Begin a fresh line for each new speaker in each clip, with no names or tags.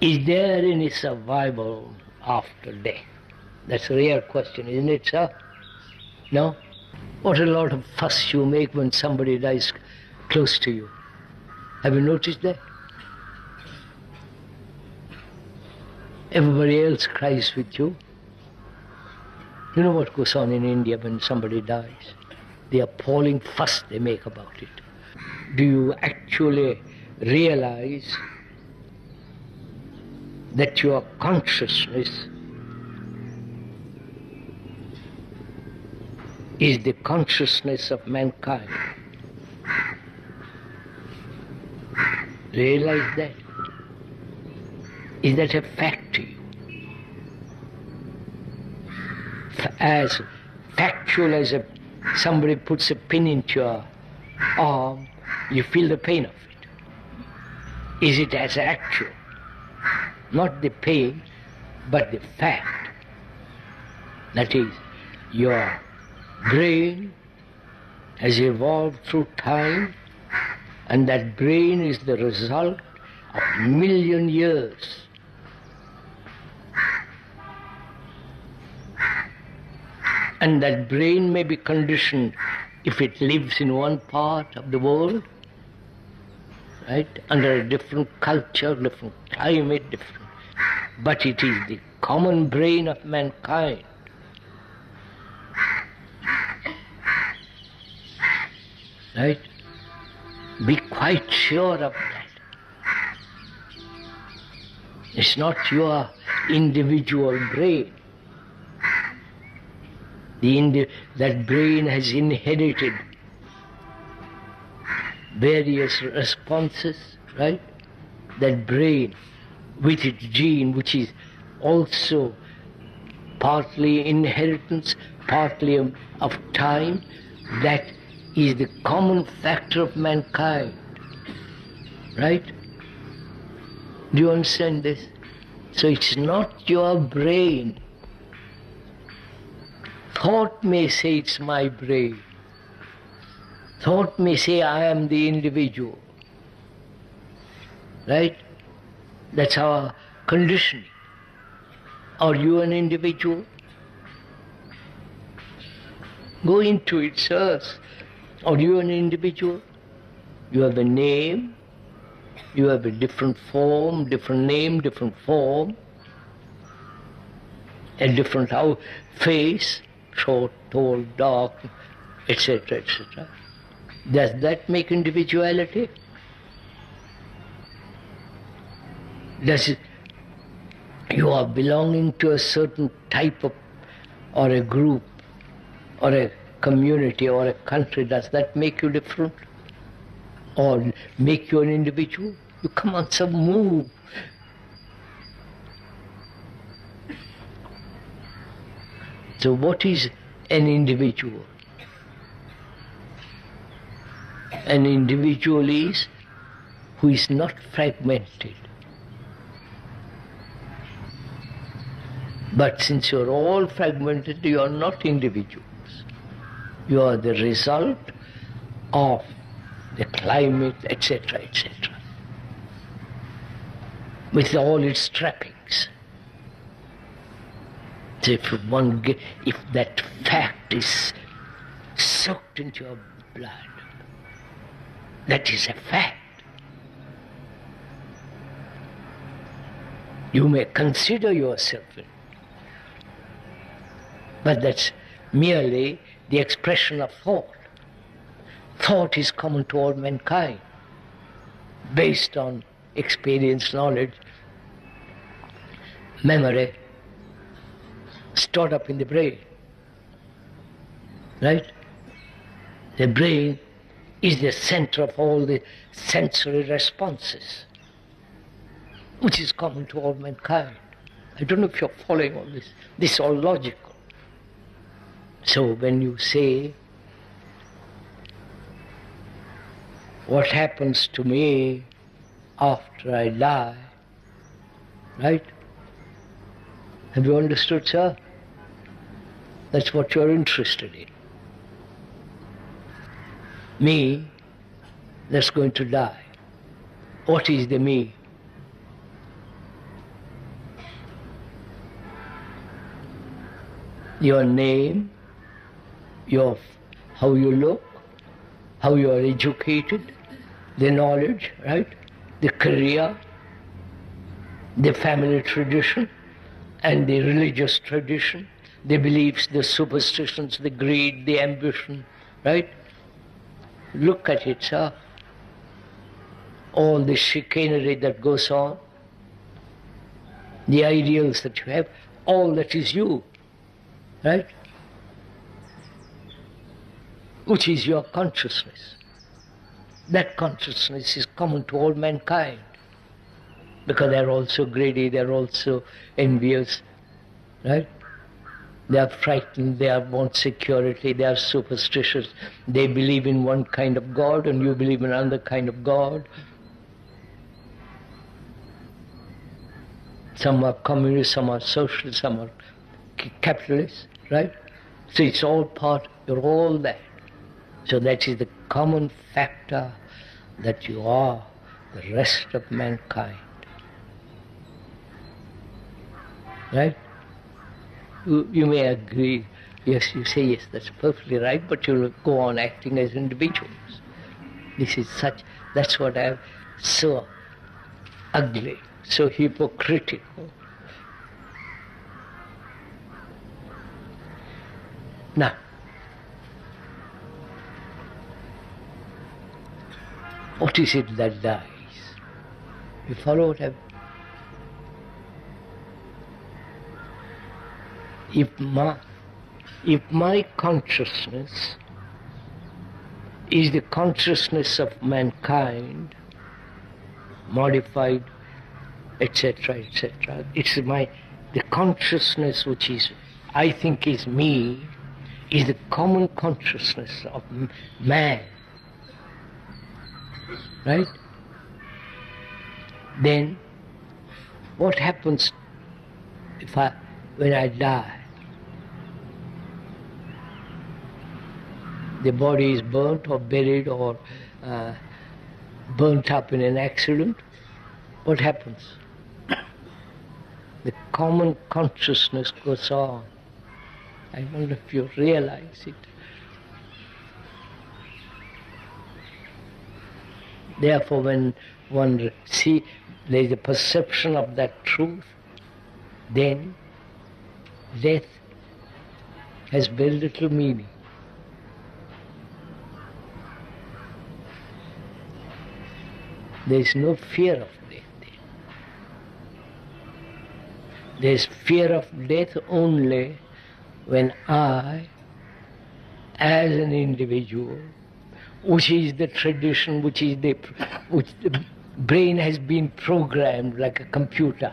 Is there any survival after death? That's a real question, isn't it, sir? No? What a lot of fuss you make when somebody dies close to you. Have you noticed that? Everybody else cries with you. You know what goes on in India when somebody dies? The appalling fuss they make about it. Do you actually realize that your consciousness is the consciousness of mankind? Realize that? Is that a fact to you? As factual as somebody puts a pin into your arm, you feel the pain of it. Is it as actual? Not the pain, but the fact. That is, your brain has evolved through time, and that brain is the result of 1,000,000 years. And that brain may be conditioned if it lives in one part of the world, right, under a different culture, different climate, different. But it is the common brain of mankind. Right? Be quite sure of that. It's not your individual brain. That brain has inherited various responses, right? That brain with its gene, which is also partly inheritance, partly of time, that is the common factor of mankind, right? Do you understand this? So it's not your brain. Thought may say it's my brain. Thought may say I am the individual. Right? That's our conditioning. Are you an individual? Go into it, sirs. Are you an individual? You have a name. You have a different form, different name, different form. A different face. Short, tall, dark, etc., etc. Does that make individuality? Does it, you are belonging to a certain type of, or a group, or a community, or a country, does that make you different? Or make you an individual? You come on, some move. So what is an individual? An individual is who is not fragmented. But since you are all fragmented, you are not individuals. You are the result of the climate, etc., etc., with all its trappings. So if that fact is soaked into your blood, that is a fact. You may consider yourself in, but that's merely the expression of thought. Thought is common to all mankind, based on experience, knowledge, memory, stored up in the brain. Right? The brain is the center of all the sensory responses, which is common to all mankind. I don't know if you're following all this. This is all logical. So when you say, what happens to me after I die, right? Have you understood, sir? That's what you're interested in. Me, that's going to die. What is the me? Your name, how you look, how you are educated, the knowledge, right? The career, the family tradition, and the religious tradition, the beliefs, the superstitions, the greed, the ambition, right? Look at it, sir. All the chicanery that goes on, the ideals that you have, all that is you, right? Which is your consciousness. That consciousness is common to all mankind, because they are also greedy, they are also envious, right? They are frightened, they want security, they are superstitious, they believe in one kind of God and you believe in another kind of God. Some are communists, some are socialists, some are capitalists, right? So it's all part, you're all that. So that is the common factor, that you are the rest of mankind. Right? You may agree, yes, you say, yes, that's perfectly right, but you'll go on acting as individuals. That's what I'm so ugly, so hypocritical. Now, what is it that dies? You follow what I've... If my consciousness is the consciousness of mankind, modified, etc., etc., it's the consciousness which is, I think, is me, is the common consciousness of man, right? Then what happens when I die? The body is burnt or buried or burnt up in an accident. What happens? The common consciousness goes on. I wonder if you realize it. Therefore, when one sees there is a perception of that truth, then death has very little meaning. There is no fear of death. There is fear of death only when I, as an individual, which is the tradition, which the brain has been programmed like a computer,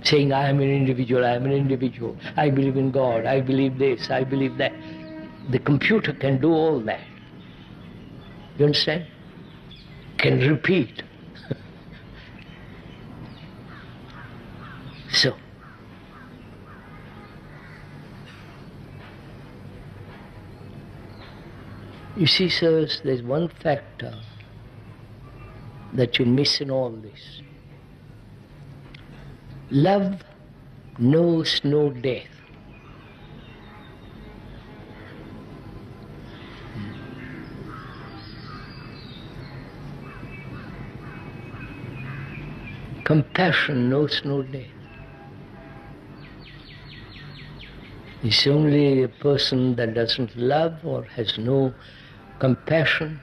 saying, I am an individual, I am an individual, I believe in God, I believe this, I believe that. The computer can do all that. You understand? Can repeat. So, you see, sirs, there's one factor that you miss in all this. Love knows no death. Compassion knows no death. It's only a person that doesn't love or has no compassion,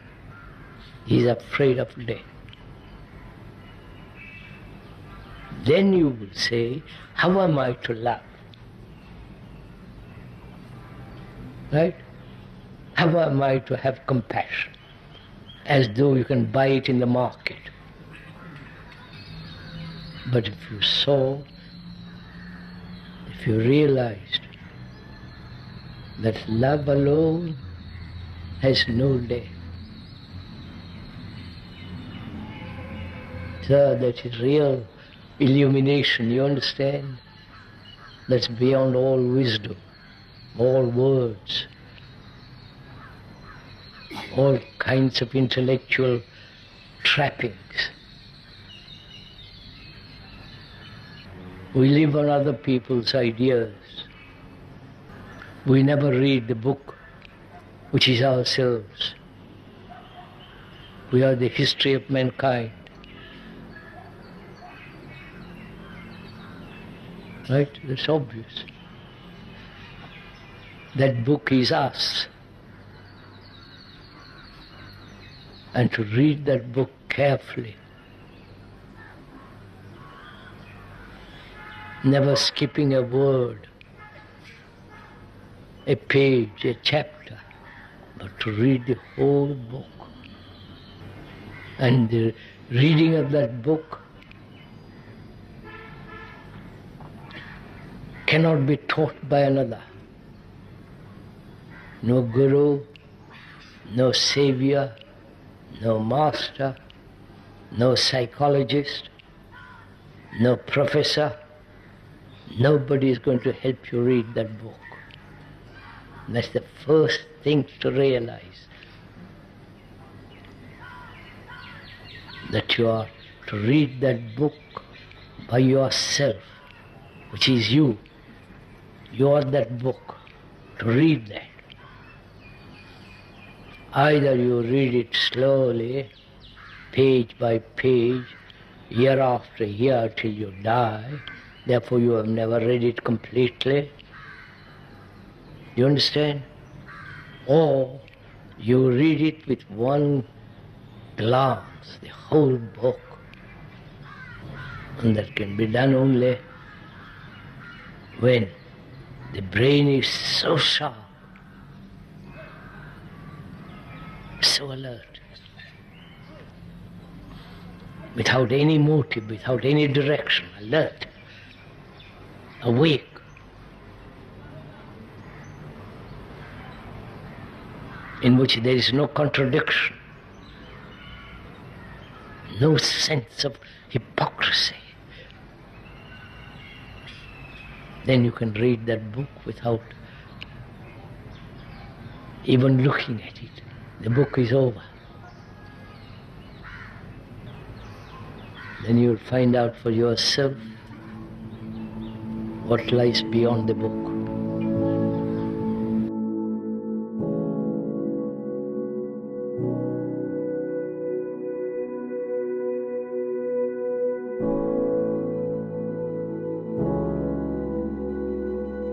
is afraid of death. Then you will say, how am I to love? Right? How am I to have compassion? As though you can buy it in the market. But if you saw, if you realized that love alone has no death, so that is real illumination, you understand? That's beyond all wisdom, all words, all kinds of intellectual trappings. We live on other people's ideas. We never read the book which is ourselves. We are the history of mankind. Right? That's obvious. That book is us. And to read that book carefully, never skipping a word, a page, a chapter, but to read the whole book. And the reading of that book cannot be taught by another. No guru, no savior, no master, no psychologist, no professor. Nobody is going to help you read that book. That's the first thing to realize. That you are to read that book by yourself, which is you. You are that book, to read that. Either you read it slowly, page by page, year after year till you die, therefore you have never read it completely. You understand? Or you read it with one glance, the whole book. And that can be done only when the brain is so sharp, so alert, without any motive, without any direction, alert, awake. In which there is no contradiction, no sense of hypocrisy. Then you can read that book without even looking at it. The book is over. Then you will find out for yourself what lies beyond the book.